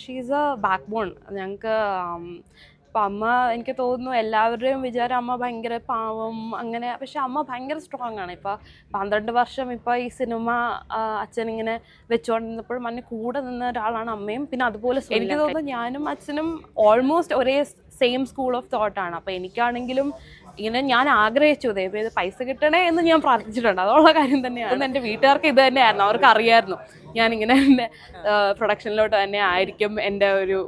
She's A back bone ഞങ്ങൾക്ക്. അപ്പം അമ്മ എനിക്ക് തോന്നുന്നു എല്ലാവരുടെയും വിചാരം അമ്മ ഭയങ്കര പാവം അങ്ങനെ, പക്ഷെ അമ്മ ഭയങ്കര സ്ട്രോങ് ആണ്. ഇപ്പം 12 വർഷം ഇപ്പം ഈ സിനിമ അച്ഛനിങ്ങനെ വെച്ചുകൊണ്ടിരുന്നപ്പോഴും അതിന് കൂടെ നിന്ന ഒരാളാണ് അമ്മയും. പിന്നെ അതുപോലെ എനിക്ക് തോന്നുന്നു ഞാനും അച്ഛനും ഓൾമോസ്റ്റ് ഒരേ സെയിം സ്കൂൾ ഓഫ് തോട്ടാണ്. അപ്പം എനിക്കാണെങ്കിലും ഇങ്ങനെ ഞാൻ ആഗ്രഹിച്ചു ദൈവം ഇത് പൈസ കിട്ടണേ എന്ന് ഞാൻ പ്രാർത്ഥിച്ചിട്ടുണ്ട്. അതുള്ള കാര്യം തന്നെയാണ്. എൻ്റെ വീട്ടുകാർക്ക് ഇത് തന്നെയായിരുന്നു, അവർക്ക് അറിയായിരുന്നു ഞാനിങ്ങനെ എൻ്റെ പ്രൊഡക്ഷനിലോട്ട് തന്നെ ആയിരിക്കും എൻ്റെ ഒരു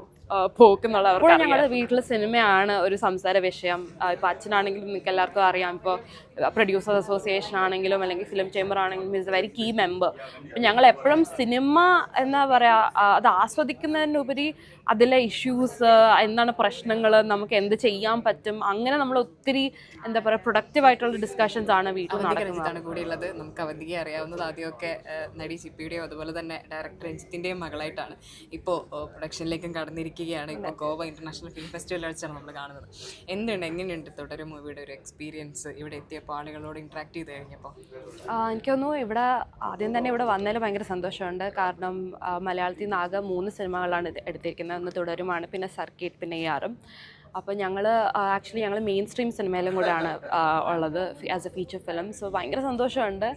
പോക്കുന്നുള്ളവർ. ഞങ്ങളുടെ വീട്ടിൽ സിനിമയാണ് ഒരു സംസാര വിഷയം. ഇപ്പം അച്ഛനാണെങ്കിലും നിങ്ങൾക്ക് എല്ലാവർക്കും അറിയാം, ഇപ്പോൾ പ്രൊഡ്യൂസേഴ്സ് അസോസിയേഷൻ ആണെങ്കിലും അല്ലെങ്കിൽ ഫിലിം ചേംബർ ആണെങ്കിലും is a very key member. അപ്പം ഞങ്ങൾ എപ്പോഴും സിനിമ എന്താ പറയുക അത് ആസ്വദിക്കുന്നതിനുപരി അതിലെ ഇഷ്യൂസ് എന്താണ് പ്രശ്നങ്ങൾ, നമുക്ക് എന്ത് ചെയ്യാൻ പറ്റും, അങ്ങനെ നമ്മൾ ഒത്തിരി എന്താ പറയുക പ്രൊഡക്റ്റീവായിട്ടുള്ള ഡിസ്കഷൻസ് ആണ് വീട്ടിൽ നടക്കുന്നത്. കൂടിയുള്ളത് നമുക്ക് അവധിക്ക് അറിയാവുന്നത് ആദ്യമൊക്കെ നടി ചിപ്പിയുടെയും അതുപോലെ തന്നെ ഡയറക്ടർ രഞ്ജിത്തിൻ്റെയും മകളായിട്ടാണ്. ഇപ്പോൾ പ്രൊഡക്ഷനിലേക്കും കടന്നിരിക്കുകയാണ്. ഇപ്പോൾ ഗോവ ഇന്റർനാഷണൽ ഫിലിം ഫെസ്റ്റിവൽ വെച്ചാണ് നമ്മൾ കാണുന്നത്. എങ്ങനെയുണ്ട് തുടരും മൂവിയുടെ ഒരു എക്സ്പീരിയൻസ് ഇവിടെ എത്തിയപ്പോൾ ആളുകളോട് ഇന്ററാക്ട് ചെയ്ത് കഴിഞ്ഞപ്പോൾ? എനിക്ക് തോന്നുന്നു ഇവിടെ ആദ്യം തന്നെ ഇവിടെ വന്നതിൽ ഭയങ്കര സന്തോഷമുണ്ട്. കാരണം മലയാളത്തിൽ നിന്ന് ആകെ 3 സിനിമകളാണ് എടുത്തിരിക്കുന്നത്. ഒന്ന് തുടരുമാണ്, പിന്നെ സർക്കിട്ട്, പിന്നെ ARM. അപ്പോൾ ആക്ച്വലി ഞങ്ങൾ മെയിൻ സ്ട്രീം സിനിമയിലും കൂടെയാണ് ഉള്ളത് as A feature film. So ഭയങ്കര സന്തോഷമുണ്ട്.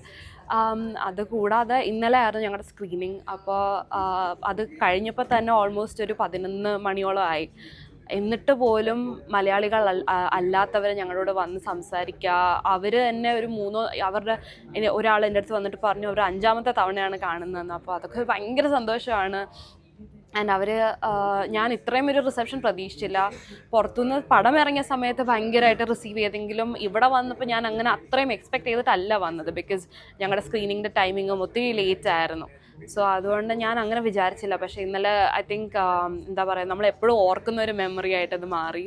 അതുകൂടാതെ ഇന്നലെ ആയിരുന്നു ഞങ്ങളുടെ സ്ക്രീനിങ്. അപ്പോൾ അത് കഴിഞ്ഞപ്പോൾ തന്നെ ഓൾമോസ്റ്റ് ഒരു 11 മണിയോളം ആയി. എന്നിട്ട് പോലും മലയാളികൾ അല്ലാത്തവർ ഞങ്ങളോട് വന്ന് സംസാരിക്കുക. അവർ തന്നെ ഒരു അവരുടെ ഒരാൾ എൻ്റെ അടുത്ത് വന്നിട്ട് പറഞ്ഞു അവർ 5ാമത്തെ തവണയാണ് കാണുന്നതെന്ന്. അപ്പോൾ അതൊക്കെ ഭയങ്കര സന്തോഷമാണ്. ആൻഡ് ഞാൻ ഇത്രയും ഒരു റിസപ്ഷൻ പ്രതീക്ഷിച്ചില്ല. പുറത്തുനിന്ന് പടം ഇറങ്ങിയ സമയത്ത് ഭയങ്കരമായിട്ട് റിസീവ് ചെയ്തെങ്കിലും ഇവിടെ വന്നപ്പോൾ ഞാൻ അങ്ങനെ അത്രയും എക്സ്പെക്ട് ചെയ്തിട്ടല്ല വന്നത്. ബിക്കോസ് ഞങ്ങളുടെ സ്ക്രീനിങ്ങിൻ്റെ ടൈമിങ്ങും ഒത്തിരി ലേറ്റ് ആയിരുന്നു. സോ അതുകൊണ്ട് ഞാൻ അങ്ങനെ വിചാരിച്ചില്ല. പക്ഷേ ഇന്നലെ ഐ തിങ്ക് എന്താ പറയുക നമ്മളെപ്പോഴും ഓർക്കുന്ന ഒരു മെമ്മറി ആയിട്ടത് മാറി.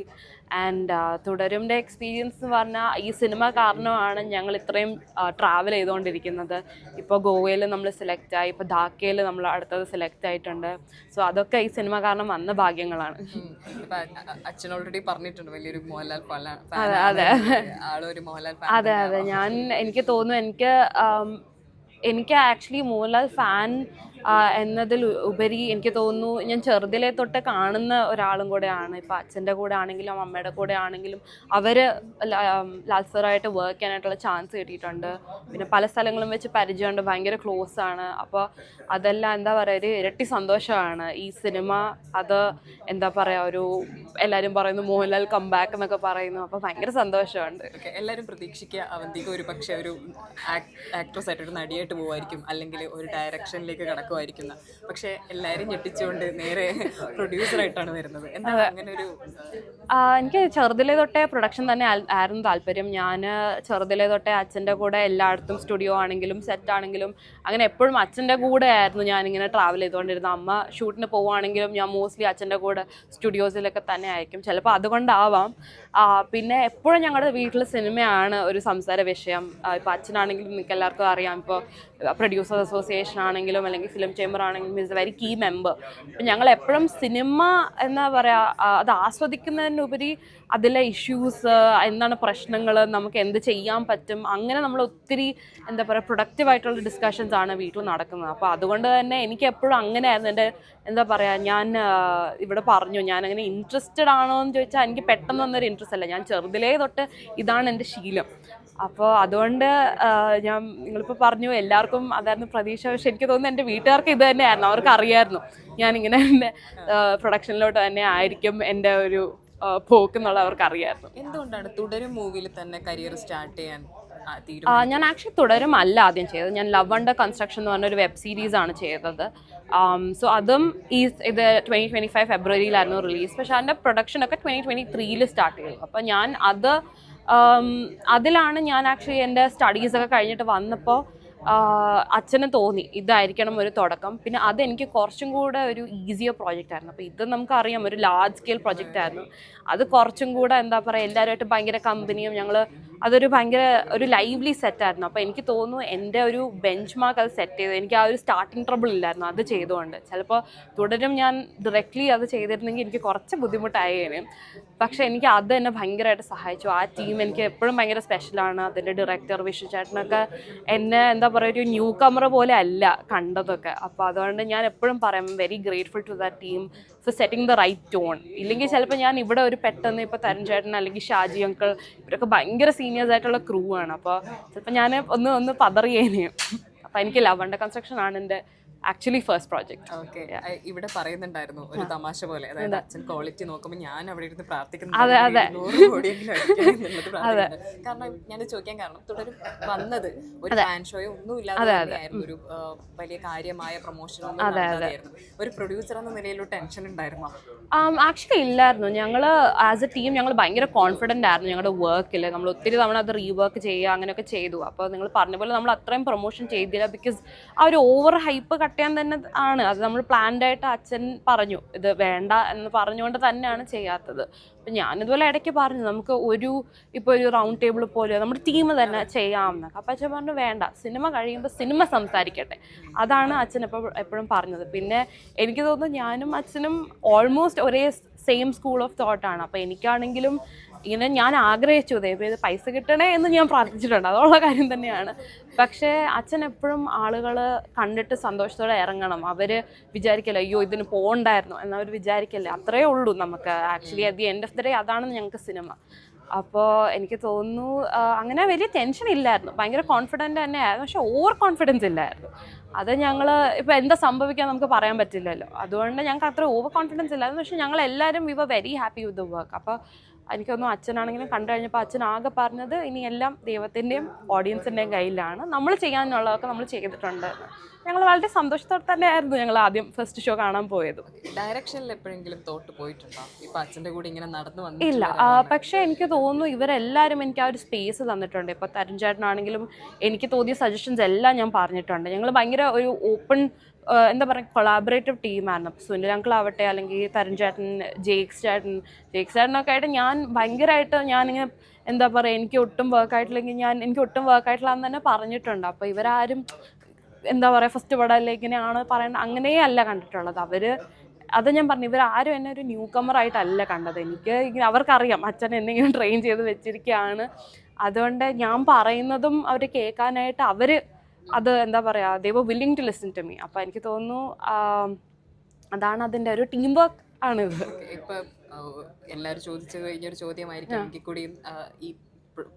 ആൻഡ് തുടരുംൻ്റെ എക്സ്പീരിയൻസ് എന്ന് പറഞ്ഞാൽ ഈ സിനിമ കാരണമാണ് ഞങ്ങൾ ഇത്രയും ട്രാവൽ ചെയ്തുകൊണ്ടിരിക്കുന്നത്. ഇപ്പോൾ ഗോവയിൽ നമ്മൾ സെലക്റ്റായി, ഇപ്പോൾ ധാക്കയിൽ നമ്മൾ അടുത്തത് സെലക്ട് ആയിട്ടുണ്ട്. സോ അതൊക്കെ ഈ സിനിമ കാരണം വന്ന ഭാഗ്യങ്ങളാണ്. അച്ഛൻ ഓൾറെഡി പറഞ്ഞിട്ടുണ്ട് വലിയൊരു മോഹൻലാൽ അതെ അതെ എനിക്ക് തോന്നുന്നു എനിക്ക് ആക്ച്വലി മോഹൻലാൽ ഫാൻ എന്നതിൽ ഉപരി എനിക്ക് തോന്നുന്നു ഞാൻ ചെറുതിലെ തൊട്ട് കാണുന്ന ഒരാളും കൂടെയാണ്. ഇപ്പം അച്ഛൻ്റെ കൂടെ ആണെങ്കിലും അമ്മയുടെ കൂടെ ആണെങ്കിലും അവർ ലാൽ സാറായിട്ട് വർക്ക് ചെയ്യാനായിട്ടുള്ള ചാൻസ് കിട്ടിയിട്ടുണ്ട്. പിന്നെ പല സ്ഥലങ്ങളും വെച്ച് പരിചയമുണ്ട്, ഭയങ്കര ക്ലോസ് ആണ്. അപ്പോൾ അതെല്ലാം എന്താ പറയുക ഒരു ഇരട്ടി സന്തോഷമാണ്. ഈ സിനിമ അത് എന്താ പറയുക ഒരു എല്ലാവരും പറയുന്നു മോഹൻലാൽ കംബാക്ക് എന്നൊക്കെ പറയുന്നു. അപ്പോൾ ഭയങ്കര സന്തോഷമുണ്ട്. എല്ലാവരും പ്രതീക്ഷിക്കുക അവന്തിക ഒരു പക്ഷേ ഒരു ആക്ട്രസ് ആയിട്ട് ഒരു നടിയായിട്ട് പോകുമായിരിക്കും, അല്ലെങ്കിൽ ഒരു ഡയറക്ഷനിലേക്ക് കടക്കുമായിരിക്കും. പക്ഷെ എല്ലാവരും ഞെട്ടിച്ചുകൊണ്ട് നേരെ പ്രൊഡ്യൂസറായിട്ടാണ് വരുന്നത്. എന്താണ് അങ്ങനെ ഒരു? എനിക്ക് ചെറുതിലേ തൊട്ടേ പ്രൊഡക്ഷൻ തന്നെ ആയിരുന്നു താല്പര്യം. ഞാൻ ചെറുതിലേ തൊട്ടേ അച്ഛൻ്റെ കൂടെ എല്ലായിടത്തും സ്റ്റുഡിയോ ആണെങ്കിലും സെറ്റ് ആണെങ്കിലും അങ്ങനെ എപ്പോഴും അച്ഛൻ്റെ കൂടെ ആയിരുന്നു ഞാനിങ്ങനെ ട്രാവൽ ചെയ്തുകൊണ്ടിരുന്നത്. അമ്മ ഷൂട്ടിന് പോവുകയാണെങ്കിലും ഞാൻ മോസ്റ്റ്ലി അച്ഛൻ്റെ കൂടെ സ്റ്റുഡിയോസിലൊക്കെ തന്നെ ആയിരിക്കും. ചിലപ്പോൾ അതുകൊണ്ടാവാം. പിന്നെ എപ്പോഴും ഞങ്ങളുടെ വീട്ടിൽ സിനിമയാണ് ഒരു സംസാര വിഷയം. ഇപ്പോൾ അച്ഛനാണെങ്കിലും നിങ്ങൾക്ക് എല്ലാവർക്കും അറിയാം, ഇപ്പോൾ പ്രൊഡ്യൂസേഴ്സ് അസോസിയേഷൻ ആണെങ്കിലും അല്ലെങ്കിൽ ഫിലിം ചേംബർ ആണെങ്കിലും is a very key member. അപ്പം ഞങ്ങൾ എപ്പോഴും സിനിമ എന്താ പറയുക അത് ആസ്വദിക്കുന്നതിനുപരി അതിലെ ഇഷ്യൂസ് എന്താണ് പ്രശ്നങ്ങൾ, നമുക്ക് എന്ത് ചെയ്യാൻ പറ്റും, അങ്ങനെ നമ്മൾ ഒത്തിരി എന്താ പറയുക പ്രൊഡക്റ്റീവായിട്ടുള്ള ഡിസ്കഷൻസ് ആണ് വീട്ടിൽ നടക്കുന്നത്. അപ്പോൾ അതുകൊണ്ട് തന്നെ എനിക്ക് എപ്പോഴും അങ്ങനെയായിരുന്നു. എൻ്റെ എന്താ പറയുക ഞാൻ ഇവിടെ പറഞ്ഞു ഞാനങ്ങനെ ഇൻട്രസ്റ്റഡ് ആണോ എന്ന് ചോദിച്ചാൽ എനിക്ക് പെട്ടെന്ന് വന്നൊരു ഇൻട്രസ്റ്റ് അല്ല. ഞാൻ ചെറുതിലേ തൊട്ട് ഇതാണ് എൻ്റെ ശീലം. അപ്പോൾ അതുകൊണ്ട് നിങ്ങളിപ്പോൾ പറഞ്ഞു എല്ലാവർക്കും അതായിരുന്നു പ്രതീക്ഷ. പക്ഷെ എനിക്ക് തോന്നുന്നു എൻ്റെ വീട്ടുകാർക്ക് ഇത് തന്നെയായിരുന്നു, അവർക്ക് അറിയായിരുന്നു ഞാനിങ്ങനെ എൻ്റെ പ്രൊഡക്ഷനിലോട്ട് തന്നെ ആയിരിക്കും എൻ്റെ ഒരു പോക്കുന്നുള്ള അവർക്ക് അറിയായിരുന്നു. എന്തുകൊണ്ടാണ് തുടരും മൂവിയിൽ തന്നെ കരിയർ സ്റ്റാർട്ട് ചെയ്യാൻ? ഞാൻ ആക്ച്വലി തുടരും അല്ല ആദ്യം ചെയ്തത്. ഞാൻ ലവ് അണ്ടർ കൺസ്ട്രക്ഷൻ എന്ന് പറഞ്ഞൊരു വെബ് സീരീസ് ആണ് ചെയ്തത്. സോ അതും ഇത് 2025 ഫെബ്രുവരിയിലായിരുന്നു റിലീസ്. പക്ഷെ അതിൻ്റെ പ്രൊഡക്ഷനൊക്കെ 2023 സ്റ്റാർട്ട് ചെയ്തു. അപ്പോൾ ഞാൻ അതിലാണ് ഞാൻ ആക്ച്വലി എൻ്റെ സ്റ്റഡീസൊക്കെ കഴിഞ്ഞിട്ട് വന്നപ്പോൾ അച്ഛന് തോന്നി ഇതായിരിക്കണം ഒരു തുടക്കം. പിന്നെ അതെനിക്ക് കുറച്ചും കൂടെ ഒരു ഈസിയർ പ്രോജക്റ്റ് ആയിരുന്നു. അപ്പോൾ ഇത് നമുക്കറിയാം ഒരു ലാർജ് സ്കെയിൽ പ്രോജക്റ്റ് ആയിരുന്നു. അത് കുറച്ചും കൂടെ എന്താ പറയുക എല്ലാവരുമായിട്ട് ഭയങ്കര കമ്പനിയും അതൊരു ഭയങ്കര ഒരു ലൈവ്ലി സെറ്റായിരുന്നു. അപ്പോൾ എനിക്ക് തോന്നുന്നു എൻ്റെ ഒരു ബെഞ്ച് മാർക്ക് അത് സെറ്റ് ചെയ്ത് എനിക്ക് ആ ഒരു സ്റ്റാർട്ടിങ് ട്രബിൾ ഇല്ലായിരുന്നു അത് ചെയ്തുകൊണ്ട്. ചിലപ്പോൾ തുടരും ഞാൻ ഡയറക്റ്റ്ലി അത് ചെയ്തിരുന്നെങ്കിൽ എനിക്ക് കുറച്ച് ബുദ്ധിമുട്ടായേനെ. പക്ഷേ എനിക്ക് അത് എന്നെ ഭയങ്കരമായിട്ട് സഹായിച്ചു. ആ ടീം എനിക്ക് എപ്പോഴും ഭയങ്കര സ്പെഷ്യലാണ്. അതിൻ്റെ ഡയറക്ടർ വിഷ്ണു ചേട്ടനൊക്കെ എന്നെ എന്താ പറയുക ഒരു ന്യൂ കമർ പോലെ അല്ല കണ്ടതൊക്കെ. അപ്പോൾ അതുകൊണ്ട് ഞാൻ എപ്പോഴും പറയും very grateful to that team for setting the right tone. ഇല്ലെങ്കിൽ ചിലപ്പോൾ ഞാൻ ഇവിടെ ഒരു പെട്ടെന്ന് ഇപ്പോൾ തരുൺ ചേട്ടൻ അല്ലെങ്കിൽ ഷാജി അങ്കിൾ ഇവരൊക്കെ ഭയങ്കര സീനിയേഴ്സ് ആയിട്ടുള്ള ക്രൂ ആണ്. അപ്പോൾ ചിലപ്പോൾ ഞാൻ ഒന്ന് പതറിയേനെയും. അപ്പോൾ എനിക്ക് ലവ് അണ്ടർ കൺസ്ട്രക്ഷൻ ആണ് എൻ്റെ ആക്ച്വലി ഫസ്റ്റ് പ്രോജക്റ്റ്. ഓക്കെ, ഇവിടെ പറയുന്നുണ്ടായിരുന്നു ഒരു തമാശ പോലെ, അതായത് അച്ഛൻ ക്വാളിറ്റി നോക്കുമ്പോൾ ഞാൻ അവിടെ ഇരുന്ന് പ്രാർത്ഥിക്കുന്നു കാരണം ഞാൻ ചോദിക്കാൻ കാരണം തുടരും വന്നത് ഒരു ഫാൻ ഷോയോ ഒന്നും ഇല്ലാതെ ഒരു വലിയ കാര്യമായ പ്രൊമോഷനോ ഒന്നും നടത്താതെയായിരുന്നു. ഒരു പ്രൊഡ്യൂസർ എന്ന നിലയിൽ ടെൻഷൻ ഉണ്ടായിരുന്നോ? ആക്ച്വലി ഇല്ലായിരുന്നു. ഞങ്ങൾ ആസ് എ ടീം ഞങ്ങൾ ഭയങ്കര കോൺഫിഡൻ്റ് ആയിരുന്നു ഞങ്ങളുടെ വർക്കിൽ. നമ്മൾ ഒത്തിരി തവണ അത് റീവർക്ക് ചെയ്യുക അങ്ങനെയൊക്കെ ചെയ്തു. അപ്പോൾ നിങ്ങൾ പറഞ്ഞ പോലെ നമ്മൾ അത്രയും പ്രൊമോഷൻ ചെയ്തില്ല. ബിക്കോസ് ആ ഒരു ഓവർ ഹൈപ്പ് കട്ട് ചെയ്യാൻ തന്നെ ആണ് അത്. നമ്മൾ പ്ലാൻഡ് ആയിട്ട് അച്ഛൻ പറഞ്ഞു ഇത് വേണ്ട എന്ന് പറഞ്ഞുകൊണ്ട് തന്നെയാണ് ചെയ്യാത്തത്. അപ്പം ഞാനിതുപോലെ ഇടയ്ക്ക് പറഞ്ഞു നമുക്ക് ഇപ്പോൾ ഒരു റൗണ്ട് ടേബിൾ പോലെ നമ്മുടെ ടീം തന്നെ ചെയ്യാമെന്നൊക്കെ. അപ്പം അച്ഛൻ പറഞ്ഞു വേണ്ട, സിനിമ കഴിയുമ്പോൾ സിനിമ സംസാരിക്കട്ടെ. അതാണ് അച്ഛൻ എപ്പോഴും പറഞ്ഞത്. പിന്നെ എനിക്ക് തോന്നുന്നു ഞാനും അച്ഛനും ഓൾമോസ്റ്റ് ഒരേ സെയിം സ്കൂൾ ഓഫ് തോട്ടാണ്. അപ്പോൾ എനിക്കാണെങ്കിലും ഇങ്ങനെ ഞാൻ ആഗ്രഹിച്ചു ഇത് പൈസ കിട്ടണേ എന്ന് ഞാൻ പ്രാർത്ഥിച്ചിട്ടുണ്ട്, അതുള്ള കാര്യം തന്നെയാണ്. പക്ഷേ അച്ഛൻ എപ്പോഴും ആളുകൾ കണ്ടിട്ട് സന്തോഷത്തോടെ ഇറങ്ങണം. അവർ വിചാരിക്കല്ലോ അയ്യോ ഇതിന് പോകണ്ടായിരുന്നു എന്നവർ വിചാരിക്കല്ലേ. അത്രയേ ഉള്ളൂ നമുക്ക് actually at the end of the day അതാണ് ഞങ്ങൾക്ക് സിനിമ. അപ്പോൾ എനിക്ക് തോന്നുന്നു അങ്ങനെ വലിയ ടെൻഷൻ ഇല്ലായിരുന്നു. ഭയങ്കര കോൺഫിഡൻ്റ് തന്നെയായിരുന്നു. പക്ഷെ ഓവർ കോൺഫിഡൻസ് ഇല്ലായിരുന്നു. അത് ഞങ്ങൾ ഇപ്പോൾ എന്താ സംഭവിക്കാൻ നമുക്ക് പറയാൻ പറ്റില്ലല്ലോ. അതുകൊണ്ട് ഞങ്ങൾക്ക് അത്ര ഓവർ കോൺഫിഡൻസ് ഇല്ലായിരുന്നു. പക്ഷെ ഞങ്ങൾ എല്ലാവരും we were very happy with the work. അപ്പോൾ എനിക്കൊന്നും അച്ഛനാണെങ്കിലും കണ്ടു കഴിഞ്ഞപ്പോൾ അച്ഛൻ ആകെ പറഞ്ഞത് ഇനി എല്ലാം ദൈവത്തിൻ്റെയും ഓഡിയൻസിൻ്റെയും കയ്യിലാണ്, നമ്മൾ ചെയ്യാനുള്ളതൊക്കെ നമ്മൾ ചെയ്തിട്ടുണ്ട്. ഞങ്ങൾ വളരെ സന്തോഷത്തോടെ തന്നെയായിരുന്നു ഞങ്ങൾ ആദ്യം ഫസ്റ്റ് ഷോ കാണാൻ പോയത്. ഡയറക്ഷനിൽ എപ്പോഴെങ്കിലും തോട്ട് പോയിട്ടുണ്ടോ? ഇപ്പം അച്ഛൻ്റെ കൂടെ ഇങ്ങനെ നടന്നു വന്നു? ഇല്ല, പക്ഷേ എനിക്ക് തോന്നുന്നു ഇവരെല്ലാവരും എനിക്ക് ആ ഒരു സ്പേസ് തന്നിട്ടുണ്ട്. ഇപ്പോൾ തരുൺ ചേട്ടനാണെങ്കിലും എനിക്ക് തോന്നിയ സജഷൻസ് എല്ലാം ഞാൻ പറഞ്ഞിട്ടുണ്ട്. ഞങ്ങൾ ഭയങ്കര ഒരു ഓപ്പൺ എന്താ പറയുക കൊളാബറേറ്റീവ് ടീമായിരുന്നു. സുനിൽ അങ്കിൾ ആവട്ടെ അല്ലെങ്കിൽ തരുൺ ചേട്ടൻ, ജെയ്ക്സ് ചേട്ടനൊക്കെ ആയിട്ട് ഞാൻ ഭയങ്കരമായിട്ട് ഞാനിങ്ങനെ എന്താ പറയുക എനിക്ക് ഒട്ടും വർക്കായിട്ടില്ലെങ്കിൽ എനിക്ക് ഒട്ടും വർക്കായിട്ടില്ല എന്ന് തന്നെ പറഞ്ഞിട്ടുണ്ട്. അപ്പോൾ ഇവരാരും എന്താ പറയുക ഫസ്റ്റ് പടമല്ലേ ഇങ്ങനെയാണ് പറയേണ്ടത് അങ്ങനെയല്ല കണ്ടിട്ടുള്ളത്. അത് ഞാൻ പറഞ്ഞു ഇവരാരും എന്നെ ഒരു ന്യൂ കമ്മറായിട്ടല്ല കണ്ടത്. എനിക്ക് അവർക്കറിയാം അച്ഛൻ എന്നെങ്കിലും ട്രെയിൻ ചെയ്ത് വെച്ചിരിക്കുകയാണ്. അതുകൊണ്ട് ഞാൻ പറയുന്നതും അവർ കേൾക്കാനായിട്ട് അത് എന്താ പറയുക they were willing to listen to me. അപ്പോൾ എനിക്ക് തോന്നുന്നു അതാണ് അതിൻ്റെ ഒരു ടീം വർക്ക് ആണിത്. ഇപ്പം എല്ലാവരും ചോദിച്ചു കഴിഞ്ഞൊരു ചോദ്യമായിരിക്കും എനിക്ക് കൂടിയും ഈ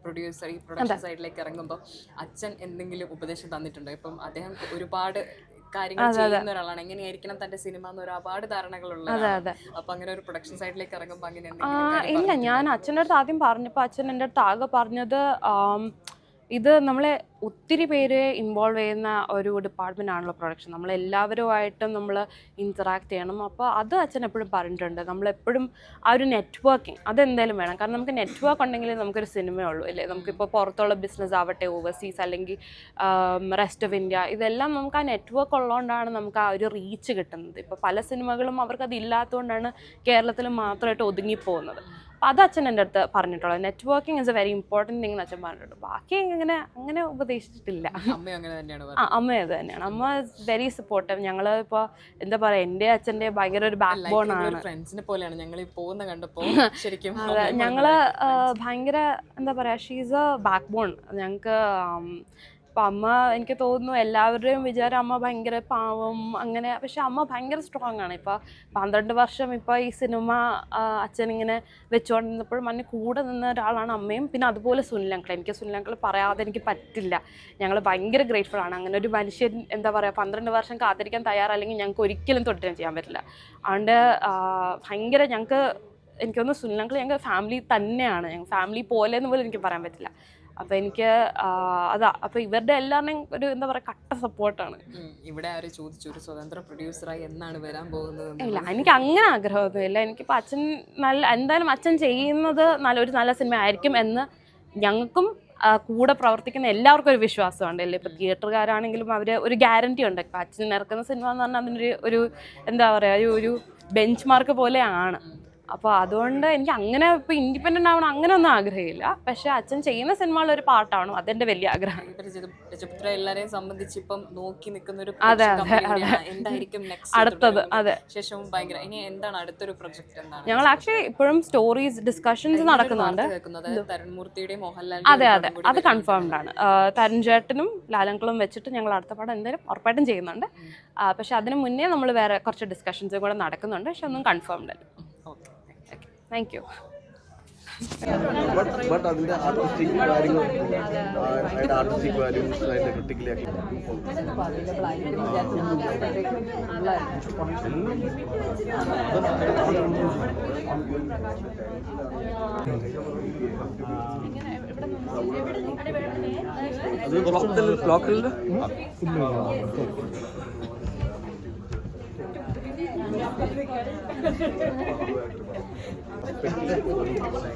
പ്രൊഡ്യൂസർ ഈ പ്രൊഡക്ഷൻ സൈഡിലേക്ക് ഇറങ്ങുമ്പോൾ അച്ഛൻ എന്തെങ്കിലും ഉപദേശം തന്നിട്ടുണ്ടോ? ഇപ്പം അദ്ദേഹം ഒരുപാട് കാര്യങ്ങൾ ചെയ്യുന്ന ഒരാളാണ്. എങ്ങനെയായിരിക്കണം തന്റെ സിനിമ എന്ന് ഒരുപാട് ധാരണകളുള്ള. അപ്പൊ അങ്ങനെ ഒരു പ്രൊഡക്ഷൻ സൈഡിലേക്ക് ഇറങ്ങുമ്പോൾ അങ്ങനെ ഇല്ല, ഞാൻ അച്ഛൻ്റെ അടുത്ത് ആദ്യം പറഞ്ഞപ്പോൾ അച്ഛൻ എൻ്റെ അടുത്ത് ആകെ പറഞ്ഞത് ഇത് നമ്മളെ ഒത്തിരി പേര് ഇൻവോൾവ് ചെയ്യുന്ന ഒരു ഡിപ്പാർട്ട്മെൻ്റ് ആണല്ലോ പ്രൊഡക്ഷൻ. നമ്മളെല്ലാവരുമായിട്ടും നമ്മൾ ഇൻറ്ററാക്ട് ചെയ്യണം. അപ്പോൾ അത് അച്ഛൻ എപ്പോഴും പറഞ്ഞിട്ടുണ്ട്. നമ്മളെപ്പോഴും ആ ഒരു നെറ്റ്വർക്കിംഗ് അതെന്തായാലും വേണം. കാരണം നമുക്ക് നെറ്റ്വർക്ക് ഉണ്ടെങ്കിൽ നമുക്കൊരു സിനിമയുള്ളൂ അല്ലേ. നമുക്കിപ്പോൾ പുറത്തുള്ള ബിസിനസ് ആവട്ടെ, ഓവർസീസ് അല്ലെങ്കിൽ റെസ്റ്റ് ഓഫ് ഇന്ത്യ, ഇതെല്ലാം നമുക്ക് ആ നെറ്റ്വർക്ക് ഉള്ളതുകൊണ്ടാണ് നമുക്ക് ആ ഒരു റീച്ച് കിട്ടുന്നത്. ഇപ്പോൾ പല സിനിമകളും അവർക്കത് ഇല്ലാത്തതുകൊണ്ടാണ് കേരളത്തിൽ മാത്രമായിട്ട് ഒതുങ്ങിപ്പോകുന്നത്. അപ്പോൾ അത് അച്ഛൻ എൻ്റെ അടുത്ത് പറഞ്ഞിട്ടുള്ളത്. Networking is A very important thing എന്ന് അച്ഛൻ പറഞ്ഞിട്ടുണ്ട്. ബാക്കി അങ്ങനെ ഉപദേശിച്ചിട്ടില്ല. അമ്മ അത് തന്നെയാണ്. അമ്മ വെരി സപ്പോർട്ടീവ്. ഞങ്ങൾ ഇപ്പോൾ എന്താ പറയുക എൻ്റെ അച്ഛൻ്റെ ഭയങ്കര ഒരു ബാക്ക് ബോൺ ആണ്. ഫ്രണ്ട്സിനെ പോലെയാണ് ഞങ്ങൾ പോകുന്ന കണ്ടപ്പോൾ ശരിക്കും. അതെ, ഞങ്ങൾ ഭയങ്കര എന്താ പറയുക ഷീസ് എ ബാക്ക് ബോൺ ഞങ്ങൾക്ക്. അപ്പം അമ്മ എനിക്ക് തോന്നുന്നു എല്ലാവരുടെയും വിചാരം അമ്മ ഭയങ്കര പാവം അങ്ങനെ, പക്ഷെ അമ്മ ഭയങ്കര സ്ട്രോങ് ആണ്. ഇപ്പോൾ 12 വർഷം ഇപ്പോൾ ഈ സിനിമ അച്ഛനിങ്ങനെ വെച്ചുകൊണ്ടിരുന്നപ്പോഴും അന്നെ കൂടെ നിന്ന ഒരാളാണ് അമ്മയും. പിന്നെ അതുപോലെ സുനിൽ അങ്കിൾ. എനിക്ക് സുനിൽ അങ്കിൾ പറയാതെ എനിക്ക് പറ്റില്ല. ഞങ്ങൾ ഭയങ്കര ഗ്രേറ്റ്ഫുൾ ആണ്. അങ്ങനെ ഒരു മനുഷ്യൻ എന്താ പറയുക 12 വർഷം കാത്തിരിക്കാൻ തയ്യാറല്ലെങ്കിൽ ഞങ്ങൾക്ക് ഒരിക്കലും തുടരാൻ ചെയ്യാൻ പറ്റില്ല. അതുകൊണ്ട് ഭയങ്കര എനിക്കൊന്ന് സുനിൽ അങ്കിൾ ഞങ്ങൾക്ക് ഫാമിലി തന്നെയാണ്. ഞങ്ങൾ ഫാമിലി പോലെ എന്ന് പോലും എനിക്ക് പറയാൻ പറ്റില്ല. അപ്പോൾ എനിക്ക് അപ്പോൾ ഇവരുടെ എല്ലാവരുടെയും ഒരു എന്താ പറയുക കട്ട സപ്പോർട്ടാണ്. ഇവിടെ ആര് ചോദിച്ചു ഒരു സ്വതന്ത്ര പ്രൊഡ്യൂസറായി എന്നാണ് വരാൻ പോകുന്നത്? ഇല്ല, എനിക്ക് അങ്ങനെ ആഗ്രഹമൊന്നുമില്ല. എനിക്കിപ്പോൾ അച്ഛൻ എന്തായാലും അച്ഛൻ ചെയ്യുന്നത് ഒരു നല്ല സിനിമ ആയിരിക്കും എന്ന് ഞങ്ങൾക്കും കൂടെ പ്രവർത്തിക്കുന്ന എല്ലാവർക്കും ഒരു വിശ്വാസമുണ്ട് അല്ലേ. ഇപ്പോൾ തിയേറ്ററുകാരാണെങ്കിലും അവർ ഒരു ഗ്യാരണ്ടി ഉണ്ട്. ഇപ്പോൾ അച്ഛൻ ഇറക്കുന്ന സിനിമ എന്ന് പറഞ്ഞാൽ അതിനൊരു എന്താ പറയുക ഒരു ബെഞ്ച് മാർക്ക് പോലെയാണ്. അപ്പോൾ അതുകൊണ്ട് എനിക്ക് അങ്ങനെ ഇപ്പോൾ ഇൻഡിപെൻഡൻ്റ് ആവണം അങ്ങനെ ഒന്നും ആഗ്രഹമില്ല. പക്ഷേ അച്ഛൻ ചെയ്യുന്ന സിനിമകളിലൊരു പാർട്ടാവണം, അതെൻ്റെ വലിയ ആഗ്രഹം. രജപുത്ര എല്ലാരെയും സംബന്ധിച്ച് ഇപ്പം നോക്കി നിൽക്കുന്ന ഒരു അതെ എന്തായിരിക്കും അടുത്തത്. അതെ, ശേഷവും ഭയങ്കര ഇനി എന്താണ് അടുത്തൊരു പ്രൊജക്ട്? എന്താണ് ഞങ്ങൾ ആക്ച്വലി ഇപ്പോഴും സ്റ്റോറീസ് ഡിസ്കഷൻസ് നടക്കുന്നുണ്ട്. തരുൺമൂർത്തിയുടെയും മോഹൻലാൽ. അതെ, അത് കൺഫേംഡ് ആണ്. തരുൺ ചേട്ടനും ലാലങ്കളും വെച്ചിട്ട് ഞങ്ങൾ അടുത്ത പടം എന്തായാലും ഉറപ്പായിട്ടും ചെയ്യുന്നുണ്ട്. പക്ഷെ അതിന് മുന്നേ നമ്മൾ വേറെ കുറച്ച് ഡിസ്കഷൻസ് കൂടെ നടക്കുന്നുണ്ട്. പക്ഷെ ഒന്നും കൺഫേംഡ് അല്ല. Thank you. ബട്ട് അതിന്റെ ആർട്ടിസ്റ്റിക് കാര്യങ്ങൾ, അതിന്റെ ആർട്ടിസ്റ്റിക് വാല്യൂസ്, അതിന്റെ ക്രിട്ടിക്കലി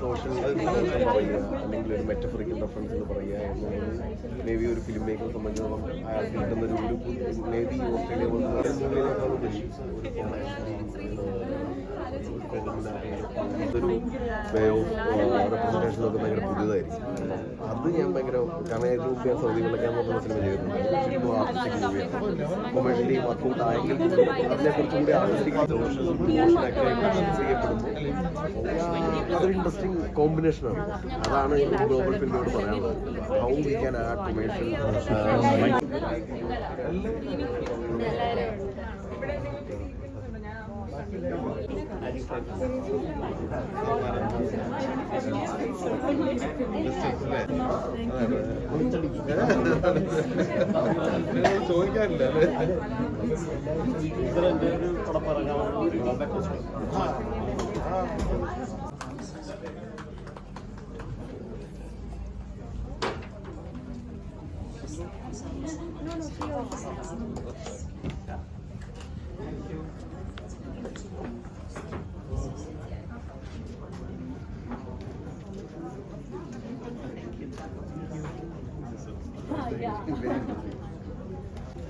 സോഷ്യൽ അല്ലെങ്കിൽ ഒരു മെറ്റഫറിക്കൽ റെഫറൻസ് എന്ന് പറയുക എന്നുള്ളത് മേ ബി ഒരു ഫിലിം മേക്കറെ സംബന്ധിച്ചിടത്തോളം അയാൾക്ക് കിട്ടുന്നൊരു മേ ബി ഓസ്ട്രേലിയ ഇതൊരു വേ ഓഫ് റെപ്രസെൻറ്റേഷൻ ഒക്കെ ഭയങ്കര പുതിയതായിരിക്കും. അത് ഞാൻ ഭയങ്കര കാരണം ഏറ്റവും മുമ്പ് ഞാൻ സൗദി വെള്ളക്കാൻ പറഞ്ഞ സിനിമ ചെയ്തിട്ടുണ്ട്. ഇപ്പോൾ ആർട്ടിസ്റ്റിക് മൂവിയാണ്, കൊമേഴ്ഷ്യലി വർക്കൗട്ട് ആയെങ്കിൽ അതിനെക്കുറിച്ചും കൂടി ആർട്ടിസ്റ്റിക് ചെയ്യപ്പെടുമ്പോൾ അതൊരു ഇൻട്രസ്റ്റിംഗ് കോമ്പിനേഷനാണ്. അതാണ് ഗ്ലോബൽ ഫിലിമിനോട് പറയാനുള്ളത്. How we can add commercial ചോദിക്കാറില്ല അല്ലേ?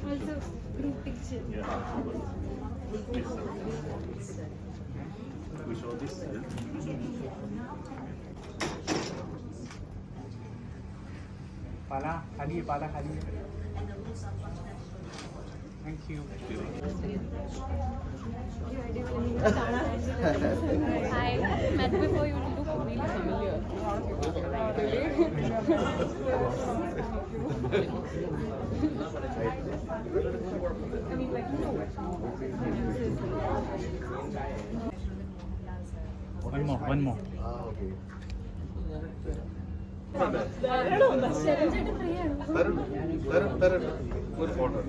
Also group picture. We show this. Pala Khali. Thank you. I met before, you look really familiar. One more. Okay. തരും ഒരു ഫോട്ടോ